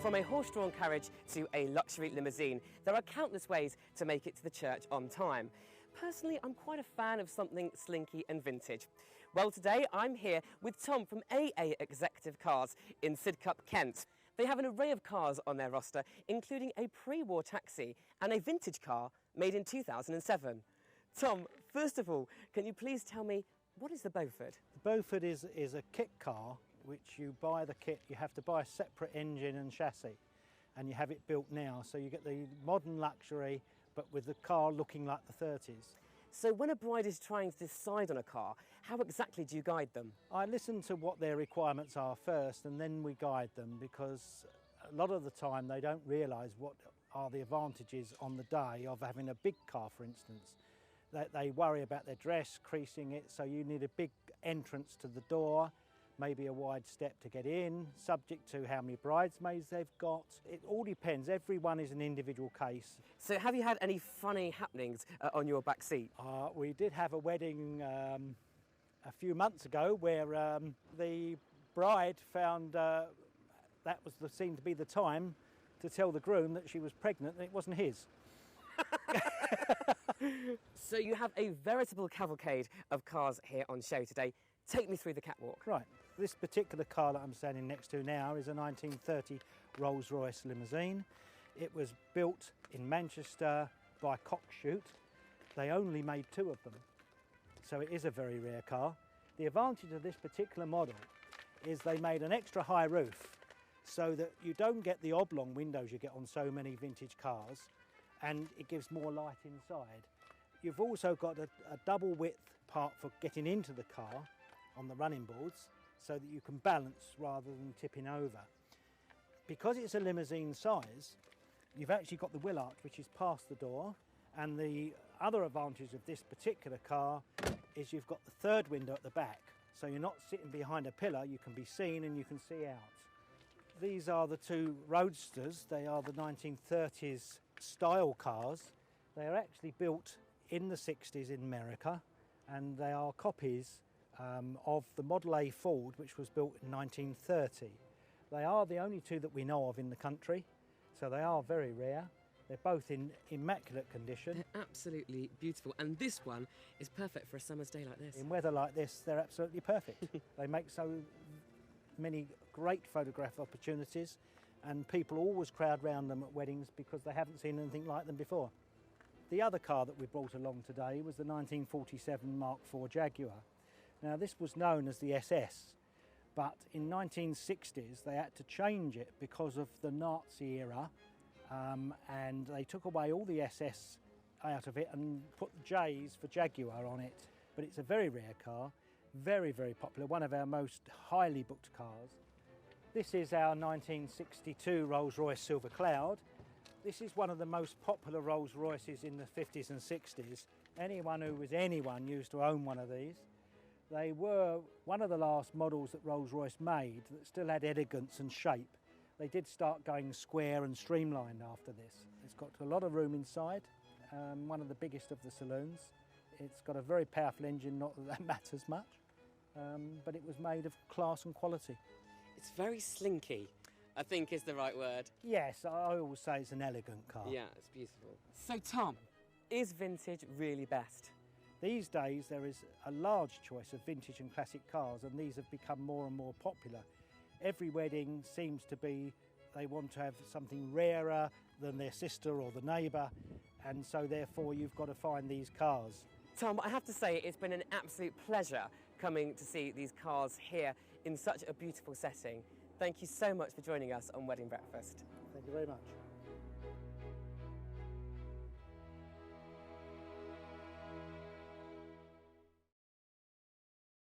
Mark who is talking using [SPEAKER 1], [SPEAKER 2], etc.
[SPEAKER 1] From a horse-drawn carriage to a luxury limousine, there are countless ways to make it to the church on time. Personally, I'm quite a fan of something slinky and vintage. Well, today I'm here with Tom from AA Executive Cars in Sidcup, Kent. They have an array of cars on their roster, including a pre-war taxi and a vintage car made in 2007. Tom, first of all, can you please tell me, what is the Beaufort?
[SPEAKER 2] The Beaufort is a kit car, which you buy the kit, you have to buy a separate engine and chassis, and you have it built now. So you get the modern luxury, but with the car looking like the 30s.
[SPEAKER 1] So when a bride is trying to decide on a car, how exactly do you guide them?
[SPEAKER 2] I listen to what their requirements are first, and then we guide them, because a lot of the time they don't realise what are the advantages on the day of having a big car, for instance. They worry about their dress, creasing it, so you need a big entrance to the door, maybe a wide step to get in, subject to how many bridesmaids they've got. It all depends. Everyone is an individual case.
[SPEAKER 1] So have you had any funny happenings on your back seat?
[SPEAKER 2] We did have a wedding a few months ago where the bride found that seemed to be the time to tell the groom that she was pregnant and it wasn't his.
[SPEAKER 1] So you have a veritable cavalcade of cars here on show today. Take me through the catwalk.
[SPEAKER 2] Right, this particular car that I'm standing next to now is a 1930 Rolls-Royce limousine. It was built in Manchester by Cockshute. They only made 2 of them, so it is a very rare car. The advantage of this particular model is they made an extra high roof so that you don't get the oblong windows you get on so many vintage cars, and it gives more light inside. You've also got a double width part for getting into the car on the running boards so that you can balance rather than tipping over. Because it's a limousine size, you've actually got the wheel arch which is past the door, and the other advantage of this particular car is you've got the third window at the back, so you're not sitting behind a pillar, you can be seen and you can see out. These are the 2 Roadsters. They are the 1930s style cars. They are actually built in the 60s in America, and they are copies of the Model A Ford, which was built in 1930. They are the only 2 that we know of in the country, so they are very rare. They're both in immaculate condition.
[SPEAKER 1] They're absolutely beautiful, and this one is perfect for a summer's day like this.
[SPEAKER 2] In weather like this, they're absolutely perfect. They make so many great photograph opportunities, and people always crowd round them at weddings because they haven't seen anything like them before. The other car that we brought along today was the 1947 Mark IV Jaguar. Now, this was known as the SS, but in 1960s they had to change it because of the Nazi era, and they took away all the SS out of it and put the J's for Jaguar on it. But it's a very rare car, very, very popular, one of our most highly booked cars. This is our 1962 Rolls-Royce Silver Cloud. This is one of the most popular Rolls-Royces in the 50s and 60s. Anyone who was anyone used to own one of these. They were one of the last models that Rolls-Royce made that still had elegance and shape. They did start going square and streamlined after this. It's got a lot of room inside, one of the biggest of the saloons. It's got a very powerful engine, not that that matters much, but it was made of class and quality.
[SPEAKER 1] It's very slinky, I think is the right word.
[SPEAKER 2] Yes, I always say it's an elegant car.
[SPEAKER 1] Yeah, it's beautiful. So Tom, is vintage really best?
[SPEAKER 2] These days there is a large choice of vintage and classic cars, and these have become more and more popular. Every wedding seems to be, they want to have something rarer than their sister or the neighbour, and so therefore you've got to find these cars.
[SPEAKER 1] Tom, I have to say it's been an absolute pleasure coming to see these cars here in such a beautiful setting. Thank you so much for joining us on Wedding Breakfast.
[SPEAKER 2] Thank you very much.